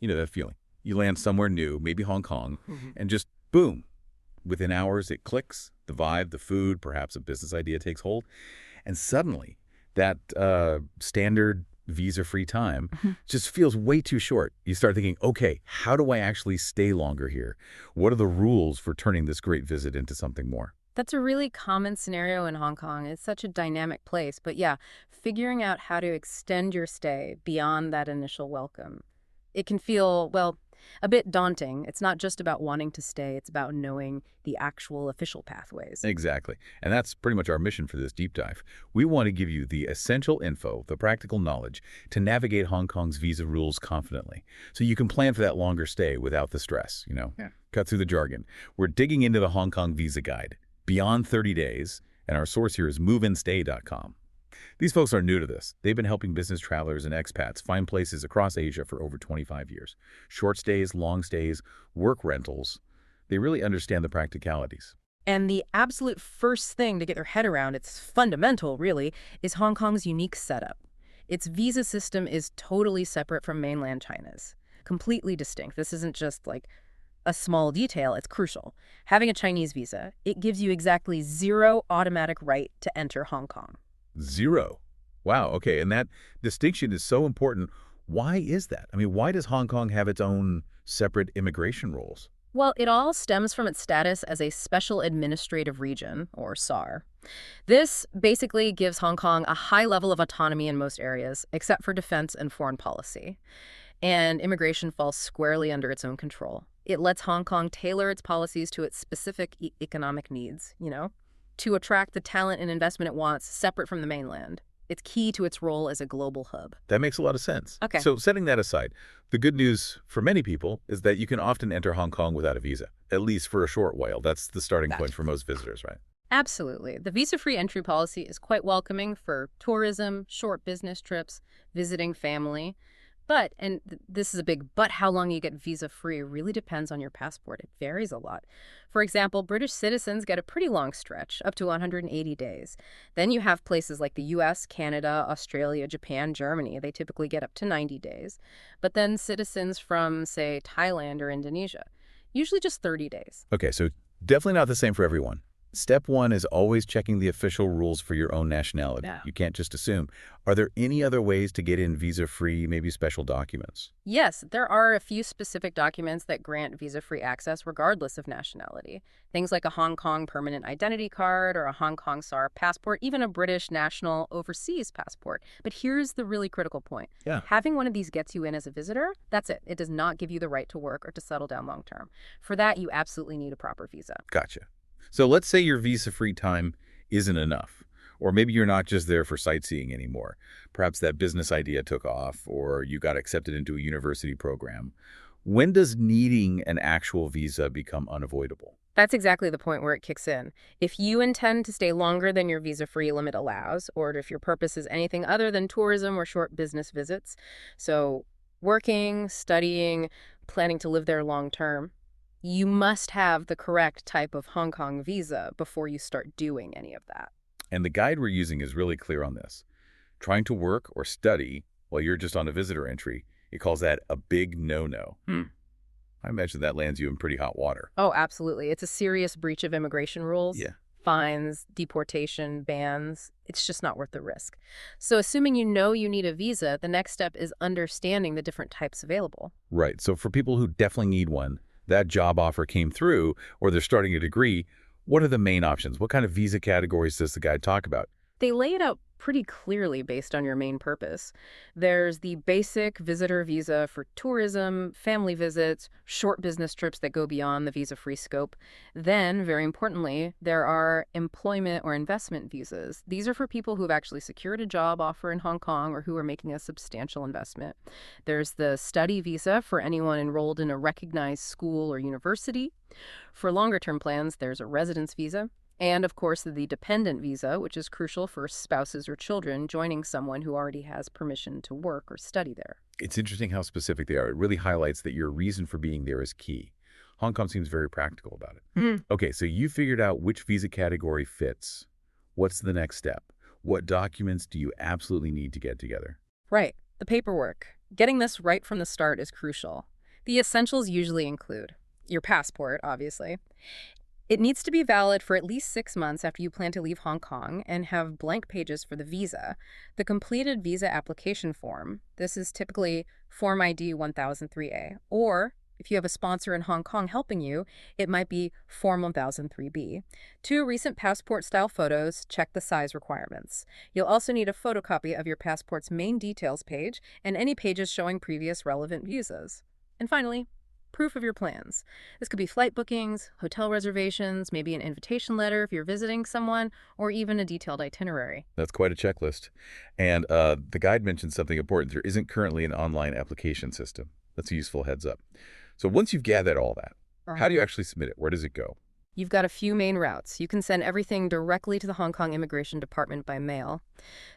You know that feeling. You land somewhere new, maybe Hong Kong, Mhm. and just boom. Within hours, it clicks. The vibe, the food, perhaps a business idea takes hold. And suddenly, that standard visa-free time Mhm. just feels way too short. You start thinking, okay, how do I actually stay longer here? What are the rules for turning this great visit into something more? That's a really common scenario in Hong Kong. It's such a dynamic place. But yeah, figuring out how to extend your stay beyond that initial welcome. It can feel, well, a bit daunting. It's not just about wanting to stay, it's about knowing the actual official pathways. Exactly. And that's pretty much our mission for this deep dive. We want to give you the essential info, the practical knowledge to navigate Hong Kong's visa rules confidently. So you can plan for that longer stay without the stress, Yeah. Cut through the jargon. We're digging into the Hong Kong visa guide, beyond 30 days, and our source here is moveinstay.com. These folks are new to this. They've been helping business travelers and expats find places across Asia for over 25 years. Short stays, long stays, work rentals. They really understand the practicalities. And the absolute first thing to get your head around, it's fundamental really, is Hong Kong's unique setup. Its visa system is totally separate from mainland China's. Completely distinct. This isn't just like a small detail, it's crucial. Having a Chinese visa, it gives you exactly zero automatic right to enter Hong Kong. Zero. Wow, okay, and that distinction is so important. Why is that? I mean, why does Hong Kong have its own separate immigration rules? Well, it all stems from its status as a special administrative region, or SAR. This basically gives Hong Kong a high level of autonomy in most areas, except for defense and foreign policy. And immigration falls squarely under its own control. It lets Hong Kong tailor its policies to its specific economic needs, to attract the talent and investment it wants separate from the mainland. It's key to its role as a global hub. That makes a lot of sense. Okay. So setting that aside, the good news for many people is that you can often enter Hong Kong without a visa, at least for a short while. That's the starting point for most visitors, right? Absolutely. The visa-free entry policy is quite welcoming for tourism, short business trips, visiting family. But, and this is a big but, how long you get visa-free really depends on your passport. It varies a lot. For example, British citizens get a pretty long stretch, up to 180 days. Then you have places like the US, Canada, Australia, Japan, Germany. They typically get up to 90 days. But then citizens from, say, Thailand or Indonesia, usually just 30 days. Okay, so definitely not the same for everyone. Step one is always checking the official rules for your own nationality. Yeah. You can't just assume. Are there any other ways to get in visa-free, maybe special documents? Yes, there are a few specific documents that grant visa-free access regardless of nationality. Things like a Hong Kong permanent identity card or a Hong Kong SAR passport, even a British national overseas passport. But here's the really critical point. Yeah. Having one of these gets you in as a visitor, that's it. It does not give you the right to work or to settle down long term. For that, you absolutely need a proper visa. Gotcha. So let's say your visa-free time isn't enough, or maybe you're not just there for sightseeing anymore. Perhaps that business idea took off, or you got accepted into a university program. When does needing an actual visa become unavoidable? That's exactly the point where it kicks in. If you intend to stay longer than your visa-free limit allows, or if your purpose is anything other than tourism or short business visits, so working, studying, planning to live there long term, you must have the correct type of Hong Kong visa before you start doing any of that. And the guide we're using is really clear on this. Trying to work or study while you're just on a visitor entry, it calls that a big no-no. I imagine that lands you in pretty hot water. Oh, absolutely. It's a serious breach of immigration rules. Yeah. Fines, deportation, bans. It's just not worth the risk. So assuming you know you need a visa, the next step is understanding the different types available. Right. So for people who definitely need one, that job offer came through, or they're starting a degree, what are the main options? What kind of visa categories does the guide talk about? They lay it out pretty clearly based on your main purpose. There's the basic visitor visa for tourism, family visits, short business trips that go beyond the visa-free scope. Then, very importantly, there are employment or investment visas. These are for people who've actually secured a job offer in Hong Kong or who are making a substantial investment. There's the study visa for anyone enrolled in a recognized school or university. For longer-term plans, there's a residence visa. And, of course, the dependent visa, which is crucial for spouses or children joining someone who already has permission to work or study there. It's interesting how specific they are. It really highlights that your reason for being there is key. Hong Kong seems very practical about it. Okay, so you figured out which visa category fits. What's the next step? What documents do you absolutely need to get together? Right. The paperwork. Getting this right from the start is crucial. The essentials usually include your passport, obviously. It needs to be valid for at least 6 months after you plan to leave Hong Kong and have blank pages for the visa. The completed visa application form, this is typically Form ID 1003A, or if you have a sponsor in Hong Kong helping you, it might be Form 1003B. 2 recent passport-style photos, check the size requirements. You'll also need a photocopy of your passport's main details page and any pages showing previous relevant visas. And finally, proof of your plans. This could be flight bookings, hotel reservations, maybe an invitation letter if you're visiting someone, or even a detailed itinerary. That's quite a checklist. And the guide mentioned something important. There isn't currently an online application system. That's a useful heads up. So once you've gathered all that, how do you actually submit it? Where does it go? You've got a few main routes. You can send everything directly to the Hong Kong Immigration Department by mail.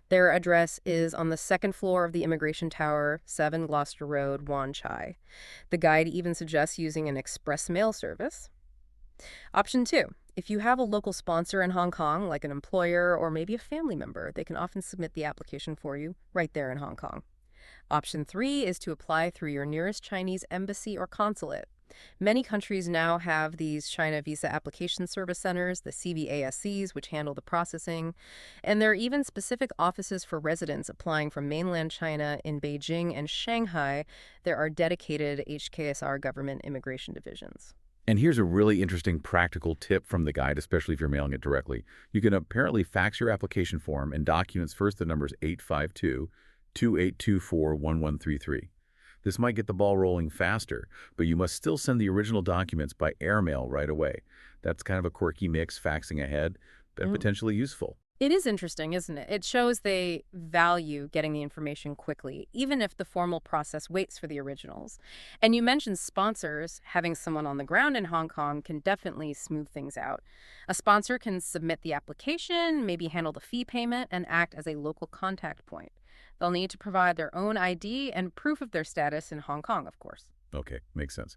Their address is on the 2nd floor of the Immigration Tower, 7 Gloucester Road, Wan Chai. The guide even suggests using an express mail service. Option 2. If you have a local sponsor in Hong Kong, like an employer or maybe a family member, they can often submit the application for you right there in Hong Kong. Option 3 is to apply through your nearest Chinese embassy or consulate. Many countries now have these China Visa Application Service Centers, the CVASCs, which handle the processing. And there are even specific offices for residents applying from mainland China in Beijing and Shanghai. There are dedicated HKSR government immigration divisions. And here's a really interesting practical tip from the guide, especially if you're mailing it directly. You can apparently fax your application form and documents. First, the number is 852-2824-1133. This might get the ball rolling faster, but you must still send the original documents by airmail right away. That's kind of a quirky mix, faxing ahead, but potentially useful. It is interesting, isn't it? It shows they value getting the information quickly, even if the formal process waits for the originals. And you mentioned sponsors. Having someone on the ground in Hong Kong can definitely smooth things out. A sponsor can submit the application, maybe handle the fee payment, and act as a local contact point. They'll need to provide their own ID and proof of their status in Hong Kong, of course. Okay, makes sense.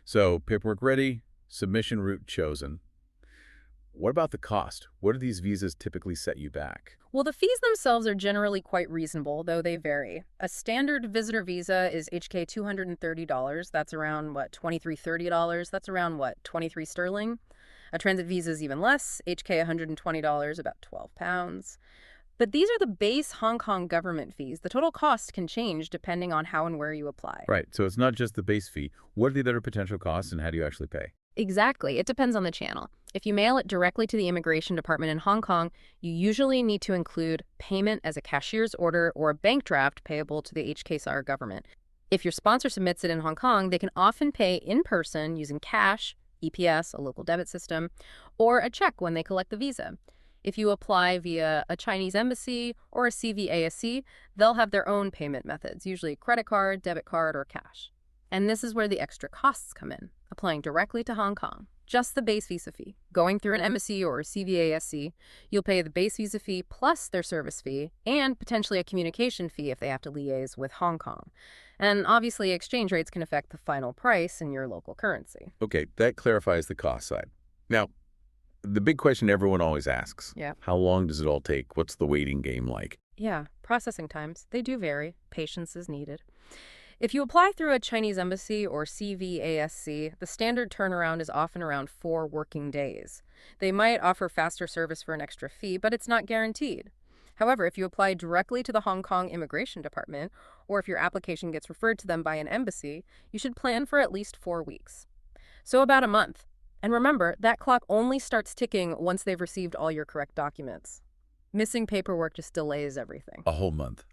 So paperwork ready, submission route chosen. What about the cost? What do these visas typically set you back? Well, the fees themselves are generally quite reasonable, though they vary. A standard visitor visa is HK $230. That's around, $23-30? That's around, 23 sterling? A transit visa is even less, HK $120, about £12. But these are the base Hong Kong government fees. The total cost can change depending on how and where you apply. Right, so it's not just the base fee. What are the other potential costs and how do you actually pay? Exactly. It depends on the channel. If you mail it directly to the immigration department in Hong Kong, you usually need to include payment as a cashier's order or a bank draft payable to the HKSR government. If your sponsor submits it in Hong Kong, they can often pay in person using cash, EPS, a local debit system, or a check when they collect the visa. If you apply via a Chinese embassy or a CVASC, they'll have their own payment methods, usually credit card, debit card, or cash. And this is where the extra costs come in, applying directly to Hong Kong. Just the base visa fee. Going through an embassy or a CVASC, you'll pay the base visa fee plus their service fee and potentially a communication fee if they have to liaise with Hong Kong. And obviously, exchange rates can affect the final price in your local currency. Okay, that clarifies the cost side. Now, the big question everyone always asks, how long does it all take? What's the waiting game like? Yeah, processing times, they do vary. Patience is needed. If you apply through a Chinese embassy or CVASC, the standard turnaround is often around 4 working days. They might offer faster service for an extra fee, but it's not guaranteed. However, if you apply directly to the Hong Kong Immigration Department, or if your application gets referred to them by an embassy, you should plan for at least 4 weeks. So about a month. And remember, that clock only starts ticking once they've received all your correct documents. Missing paperwork just delays everything. A whole month.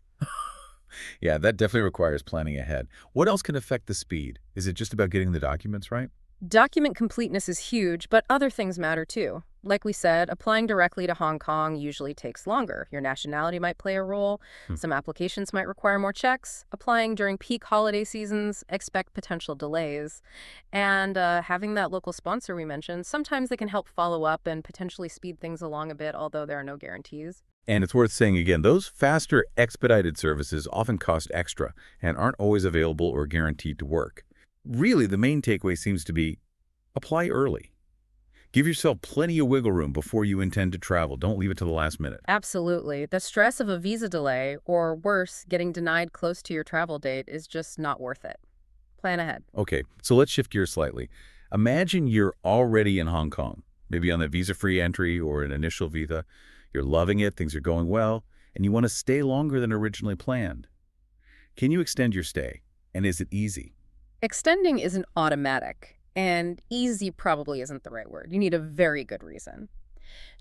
Yeah, that definitely requires planning ahead. What else can affect the speed? Is it just about getting the documents right? Document completeness is huge, but other things matter too. Like we said, applying directly to Hong Kong usually takes longer. Your nationality might play a role. Some applications might require more checks. Applying during peak holiday seasons, expect potential delays. And having that local sponsor we mentioned, sometimes they can help follow up and potentially speed things along a bit, although there are no guarantees. And it's worth saying again, those faster expedited services often cost extra and aren't always available or guaranteed to work. Really, the main takeaway seems to be apply early. Give yourself plenty of wiggle room before you intend to travel. Don't leave it to the last minute. Absolutely. The stress of a visa delay, or worse, getting denied close to your travel date, is just not worth it. Plan ahead. Okay, so let's shift gears slightly. Imagine you're already in Hong Kong, maybe on the visa-free entry or an initial visa. You're loving it, things are going well, and you want to stay longer than originally planned. Can you extend your stay? And is it easy? Extending isn't automatic, and easy probably isn't the right word. You need a very good reason.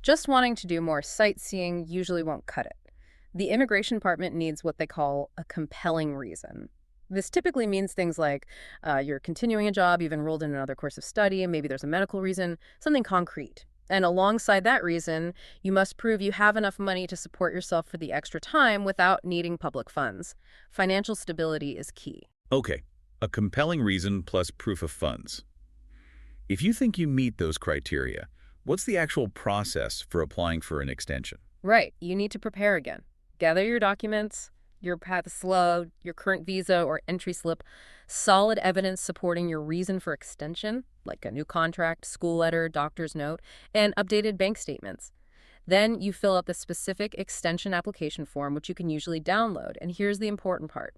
Just wanting to do more sightseeing usually won't cut it. The immigration department needs what they call a compelling reason. This typically means things like you're continuing a job, you've enrolled in another course of study, and maybe there's a medical reason, something concrete. And alongside that reason, you must prove you have enough money to support yourself for the extra time without needing public funds. Financial stability is key. Okay, a compelling reason plus proof of funds. If you think you meet those criteria, what's the actual process for applying for an extension? Right, you need to prepare again. Gather your documents, your path slug, your current visa or entry slip, solid evidence supporting your reason for extension, like a new contract, school letter, doctor's note, and updated bank statements. Then you fill out the specific extension application form, which you can usually download. And here's the important part.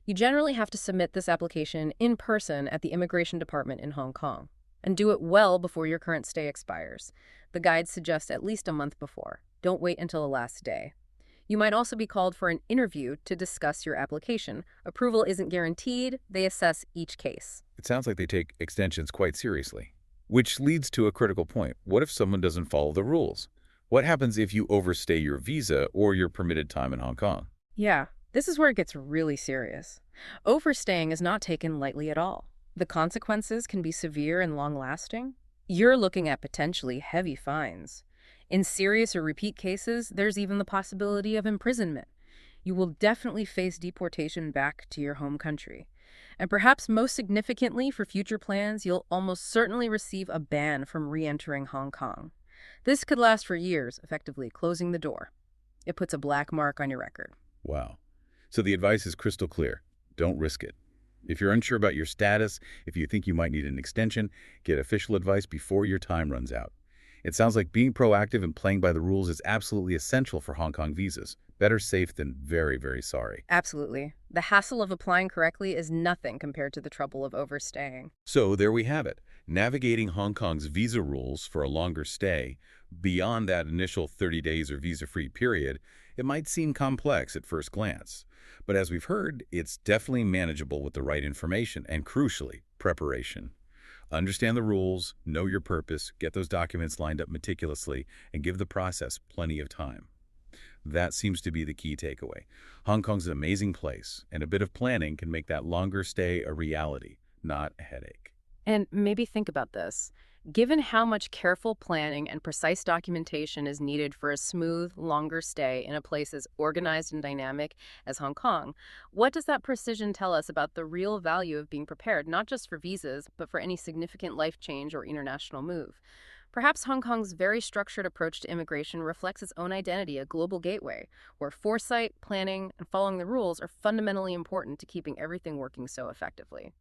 You generally have to submit this application in person at the immigration department in Hong Kong, and do it well before your current stay expires. The guides suggest at least a month before. Don't wait until the last day. You might also be called for an interview to discuss your application. Approval isn't guaranteed. They assess each case. It sounds like they take extensions quite seriously. Which leads to a critical point. What if someone doesn't follow the rules? What happens if you overstay your visa or your permitted time in Hong Kong? Yeah, this is where it gets really serious. Overstaying is not taken lightly at all. The consequences can be severe and long-lasting. You're looking at potentially heavy fines. In serious or repeat cases, there's even the possibility of imprisonment. You will definitely face deportation back to your home country. And perhaps most significantly for future plans, you'll almost certainly receive a ban from re-entering Hong Kong. This could last for years, effectively closing the door. It puts a black mark on your record. Wow. So the advice is crystal clear. Don't risk it. If you're unsure about your status, if you think you might need an extension, get official advice before your time runs out. It sounds like being proactive and playing by the rules is absolutely essential for Hong Kong visas. Better safe than very, very sorry. Absolutely. The hassle of applying correctly is nothing compared to the trouble of overstaying. So there we have it. Navigating Hong Kong's visa rules for a longer stay, beyond that initial 30 days or visa-free period, it might seem complex at first glance. But as we've heard, it's definitely manageable with the right information and, crucially, preparation. Understand the rules, know your purpose, get those documents lined up meticulously, and give the process plenty of time. That seems to be the key takeaway. Hong Kong's an amazing place, and a bit of planning can make that longer stay a reality, not a headache. And maybe think about this. Given how much careful planning and precise documentation is needed for a smooth, longer stay in a place as organized and dynamic as Hong Kong, what does that precision tell us about the real value of being prepared, not just for visas, but for any significant life change or international move? Perhaps Hong Kong's very structured approach to immigration reflects its own identity, a global gateway, where foresight, planning, and following the rules are fundamentally important to keeping everything working so effectively.